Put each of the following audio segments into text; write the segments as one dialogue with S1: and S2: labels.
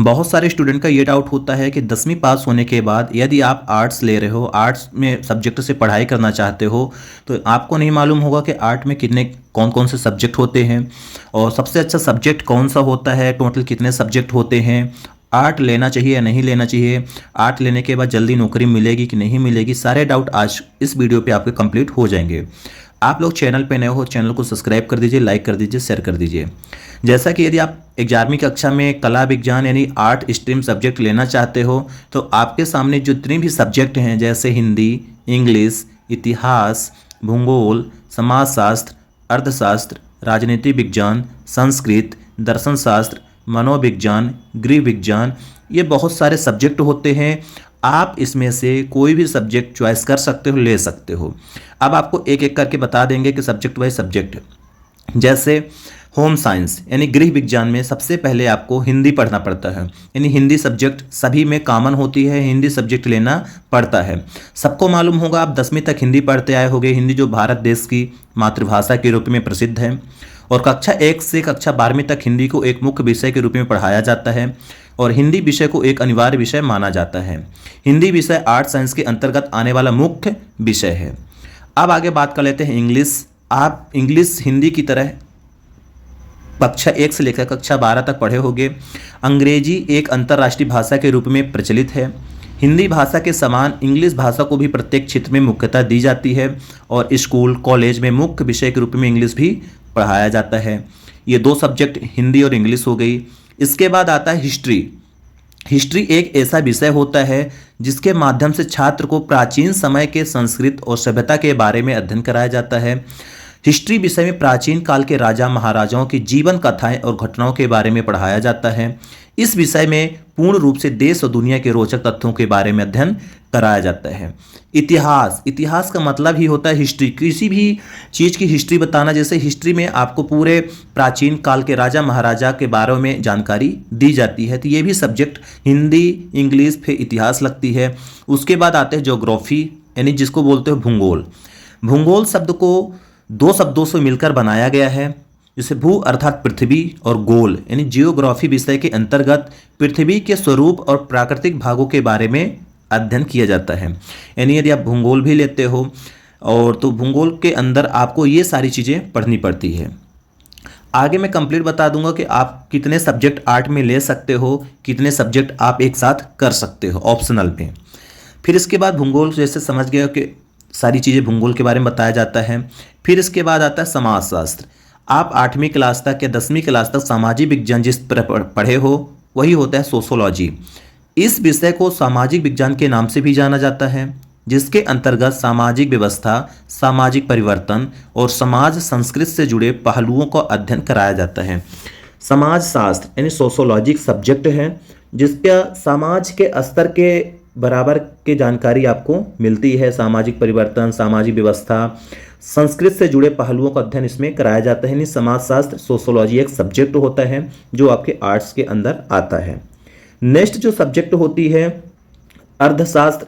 S1: बहुत सारे स्टूडेंट का ये डाउट होता है कि 10वीं पास होने के बाद यदि आप आर्ट्स ले रहे हो, आर्ट्स में सब्जेक्ट से पढ़ाई करना चाहते हो, तो आपको नहीं मालूम होगा कि आर्ट में कितने कौन कौन से सब्जेक्ट होते हैं और सबसे अच्छा सब्जेक्ट कौन सा होता है, टोटल कितने सब्जेक्ट होते हैं, आर्ट लेना चाहिए या नहीं लेना चाहिए, आर्ट लेने के बाद जल्दी नौकरी मिलेगी कि नहीं मिलेगी। सारे डाउट आज इस वीडियो पे आपके कंप्लीट हो जाएंगे। आप लोग चैनल पे नए हो, चैनल को सब्सक्राइब कर दीजिए, लाइक कर दीजिए, शेयर कर दीजिए। जैसा कि यदि आप 11वीं कक्षा में कला विज्ञान यानी आर्ट स्ट्रीम सब्जेक्ट लेना चाहते हो, तो आपके सामने जितने भी सब्जेक्ट हैं जैसे हिंदी, इंग्लिश, इतिहास, भूगोल, समाजशास्त्र, अर्थशास्त्र, राजनीति विज्ञान, संस्कृत, दर्शन शास्त्र, मनोविज्ञान, गृह विज्ञान, ये बहुत सारे सब्जेक्ट होते हैं। आप इसमें से कोई भी सब्जेक्ट चॉइस कर सकते हो, ले सकते हो। अब आपको एक एक करके बता देंगे कि सब्जेक्ट वाइज सब्जेक्ट। जैसे होम साइंस यानी गृह विज्ञान में सबसे पहले आपको हिंदी पढ़ना पड़ता है, यानी हिंदी सब्जेक्ट सभी में कॉमन होती है, हिंदी सब्जेक्ट लेना पड़ता है। सबको मालूम होगा, आप 10वीं तक हिंदी पढ़ते आए होंगे। हिंदी जो भारत देश की मातृभाषा के रूप में प्रसिद्ध है और कक्षा 1 से कक्षा 12वीं तक हिंदी को एक मुख्य विषय के रूप में पढ़ाया जाता है और हिंदी विषय को एक अनिवार्य विषय माना जाता है। हिंदी विषय आर्ट साइंस के अंतर्गत आने वाला मुख्य विषय है। अब आगे बात कर लेते हैं इंग्लिश। आप इंग्लिश हिंदी की तरह कक्षा 1 से लेकर कक्षा 12 तक पढ़े होंगे। अंग्रेजी एक अंतर्राष्ट्रीय भाषा के रूप में प्रचलित है। हिंदी भाषा के समान इंग्लिश भाषा को भी प्रत्येक क्षेत्र में मुख्यता दी जाती है और स्कूल कॉलेज में मुख्य विषय के रूप में इंग्लिश भी पढ़ाया जाता है। ये दो सब्जेक्ट हिंदी और इंग्लिश हो गई। इसके बाद आता है हिस्ट्री। हिस्ट्री एक ऐसा विषय होता है जिसके माध्यम से छात्र को प्राचीन समय के संस्कृति और सभ्यता के बारे में अध्ययन कराया जाता है। हिस्ट्री विषय में प्राचीन काल के राजा महाराजाओं की जीवन कथाएं और घटनाओं के बारे में पढ़ाया जाता है। इस विषय में पूर्ण रूप से देश और दुनिया के रोचक तथ्यों के बारे में अध्ययन कराया जाता है। इतिहास, इतिहास का मतलब ही होता है हिस्ट्री, किसी भी चीज़ की हिस्ट्री बताना। जैसे हिस्ट्री में आपको पूरे प्राचीन काल के राजा महाराजा के बारे में जानकारी दी जाती है। तो ये भी सब्जेक्ट हिंदी, इंग्लिश, फिर इतिहास लगती है। उसके बाद आते हैं ज्योग्राफी यानी जिसको बोलते हो भूगोल। भूगोल शब्द को दो शब्दों से मिलकर बनाया गया है, जैसे भू अर्थात पृथ्वी और गोल यानी जियोग्राफी विषय के अंतर्गत पृथ्वी के स्वरूप और प्राकृतिक भागों के बारे में अध्ययन किया जाता है। यानी यदि आप भूगोल भी लेते हो और तो भूगोल के अंदर आपको ये सारी चीज़ें पढ़नी पड़ती है। आगे मैं कंप्लीट बता दूंगा कि आप कितने सब्जेक्ट आर्ट में ले सकते हो, कितने सब्जेक्ट आप एक साथ कर सकते हो ऑप्शनल में। फिर इसके बाद भूगोल जैसे समझ गए कि सारी चीज़ें भूगोल के बारे में बताया जाता है। फिर इसके बाद आता है समाजशास्त्र। आप 8वीं क्लास तक या 10वीं क्लास तक सामाजिक विज्ञान जिस पर पढ़े हो वही होता है सोशोलॉजी। इस विषय को सामाजिक विज्ञान के नाम से भी जाना जाता है, जिसके अंतर्गत सामाजिक व्यवस्था, सामाजिक परिवर्तन और समाज संस्कृति से जुड़े पहलुओं का अध्ययन कराया जाता है। समाज शास्त्र यानी सोशोलॉजिक सब्जेक्ट है जिसका समाज के स्तर के बराबर की जानकारी आपको मिलती है। सामाजिक परिवर्तन, सामाजिक व्यवस्था, संस्कृत से जुड़े पहलुओं का अध्ययन इसमें कराया जाता है। यानी समाजशास्त्र सोशोलॉजी एक सब्जेक्ट होता है जो आपके आर्ट्स के अंदर आता है। नेक्स्ट जो सब्जेक्ट होती है अर्थशास्त्र,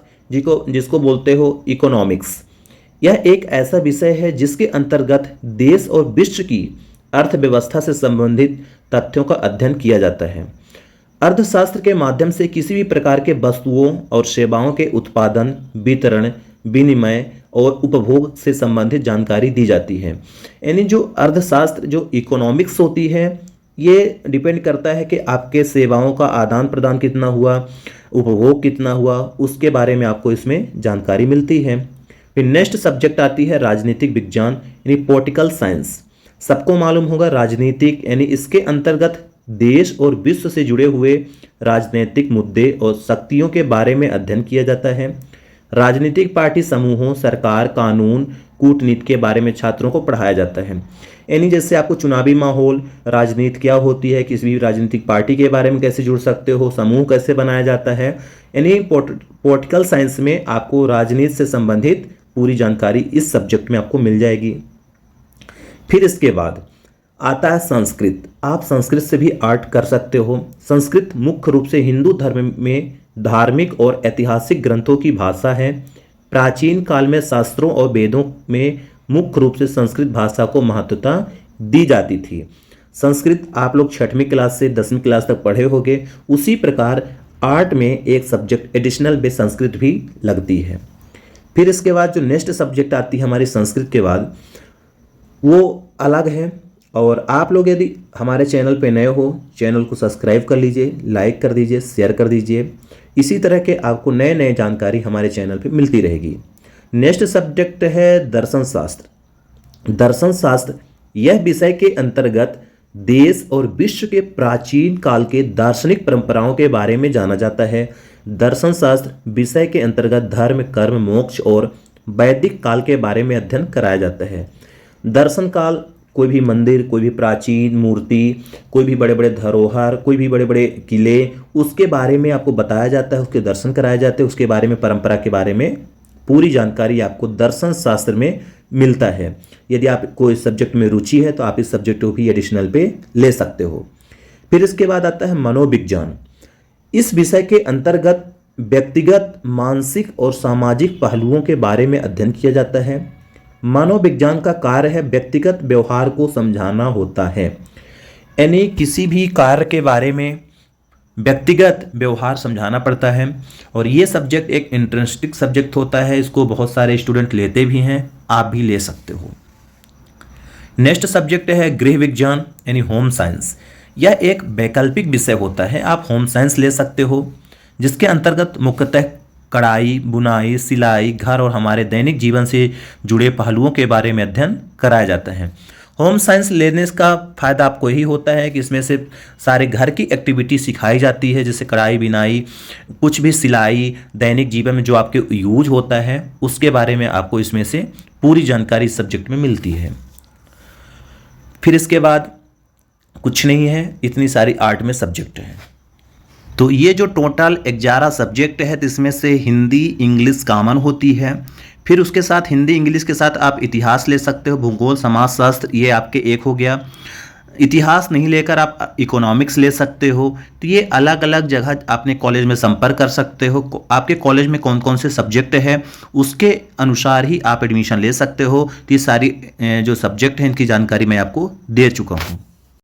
S1: जिसको बोलते हो इकोनॉमिक्स। यह एक ऐसा विषय है जिसके अंतर्गत देश और विश्व की अर्थव्यवस्था से संबंधित तथ्यों का अध्ययन किया जाता है। अर्थशास्त्र के माध्यम से किसी भी प्रकार के वस्तुओं और सेवाओं के उत्पादन, वितरण, विनिमय और उपभोग से संबंधित जानकारी दी जाती है। यानी जो अर्थशास्त्र जो इकोनॉमिक्स होती है ये डिपेंड करता है कि आपके सेवाओं का आदान प्रदान कितना हुआ, उपभोग कितना हुआ, उसके बारे में आपको इसमें जानकारी मिलती है। फिर नेक्स्ट सब्जेक्ट आती है राजनीतिक विज्ञान यानी पॉलिटिकल साइंस। सबको मालूम होगा राजनीतिक यानी इसके अंतर्गत देश और विश्व से जुड़े हुए राजनीतिक मुद्दे और शक्तियों के बारे में अध्ययन किया जाता है। राजनीतिक पार्टी समूहों, सरकार, कानून, कूटनीति के बारे में छात्रों को पढ़ाया जाता है। यानी जैसे आपको चुनावी माहौल, राजनीति क्या होती है, किसी भी राजनीतिक पार्टी के बारे में कैसे जुड़ सकते हो, समूह कैसे बनाया जाता है। यानी पॉलिटिकल साइंस में आपको राजनीति से संबंधित पूरी जानकारी इस सब्जेक्ट में आपको मिल जाएगी। फिर इसके बाद आता है संस्कृत। आप संस्कृत से भी आर्ट कर सकते हो। संस्कृत मुख्य रूप से हिंदू धर्म में धार्मिक और ऐतिहासिक ग्रंथों की भाषा है। प्राचीन काल में शास्त्रों और वेदों में मुख्य रूप से संस्कृत भाषा को महत्वता दी जाती थी। संस्कृत आप लोग 6वीं क्लास से 10वीं क्लास तक पढ़े होंगे, उसी प्रकार आर्ट में एक सब्जेक्ट एडिशनल बेस संस्कृत भी लगती है। फिर इसके बाद जो नेक्स्ट सब्जेक्ट आती है हमारी संस्कृत के बाद, वो अलग है। और आप लोग यदि हमारे चैनल पे नए हो, चैनल को सब्सक्राइब कर लीजिए, लाइक कर दीजिए, शेयर कर दीजिए। इसी तरह के आपको नए नए जानकारी हमारे चैनल पे मिलती रहेगी। नेक्स्ट सब्जेक्ट है दर्शन शास्त्र। दर्शन शास्त्र यह विषय के अंतर्गत देश और विश्व के प्राचीन काल के दार्शनिक परंपराओं के बारे में जाना जाता है। दर्शन शास्त्र विषय के अंतर्गत धर्म, कर्म, मोक्ष और वैदिक काल के बारे में अध्ययन कराया जाता है। दर्शन काल कोई भी मंदिर, कोई भी प्राचीन मूर्ति, कोई भी बड़े बड़े धरोहर, कोई भी बड़े बड़े किले, उसके बारे में आपको बताया जाता है, उसके दर्शन कराए जाते हैं, उसके बारे में, परंपरा के बारे में पूरी जानकारी आपको दर्शन शास्त्र में मिलता है। यदि आपको इस सब्जेक्ट में रुचि है तो आप इस सब्जेक्ट को भी एडिशनल पे ले सकते हो। फिर इसके बाद आता है मनोविज्ञान। इस विषय के अंतर्गत व्यक्तिगत, मानसिक और सामाजिक पहलुओं के बारे में अध्ययन किया जाता है। मनोविज्ञान का कार्य है व्यक्तिगत व्यवहार को समझाना होता है, यानी किसी भी कार्य के बारे में व्यक्तिगत व्यवहार समझाना पड़ता है। और ये सब्जेक्ट एक इंटरेस्टिंग सब्जेक्ट होता है, इसको बहुत सारे स्टूडेंट लेते भी हैं, आप भी ले सकते हो। नेक्स्ट सब्जेक्ट है गृह विज्ञान यानी होम साइंस। यह एक वैकल्पिक विषय होता है, आप होम साइंस ले सकते हो, जिसके अंतर्गत मुख्यतः कढ़ाई, बुनाई, सिलाई, घर और हमारे दैनिक जीवन से जुड़े पहलुओं के बारे में अध्ययन कराया जाता है। होम साइंस लेने का फ़ायदा आपको यही होता है कि इसमें से सारे घर की एक्टिविटी सिखाई जाती है, जैसे कढ़ाई, बिनाई, कुछ भी सिलाई, दैनिक जीवन में जो आपके यूज होता है उसके बारे में आपको इसमें से पूरी जानकारी इस सब्जेक्ट में मिलती है। फिर इसके बाद कुछ नहीं है, इतनी सारी आर्ट में सब्जेक्ट है। तो ये जो टोटल 11 सब्जेक्ट है, तो इसमें से हिंदी, इंग्लिश कॉमन होती है। फिर उसके साथ हिंदी, इंग्लिश के साथ आप इतिहास ले सकते हो, भूगोल, समाजशास्त्र, ये आपके एक हो गया। इतिहास नहीं लेकर आप इकोनॉमिक्स ले सकते हो। तो ये अलग अलग जगह अपने कॉलेज में संपर्क कर सकते हो, आपके कॉलेज में कौन कौन से सब्जेक्ट है उसके अनुसार ही आप एडमिशन ले सकते हो। तो ये सारी जो सब्जेक्ट हैं इनकी जानकारी मैं आपको दे चुका हूँ।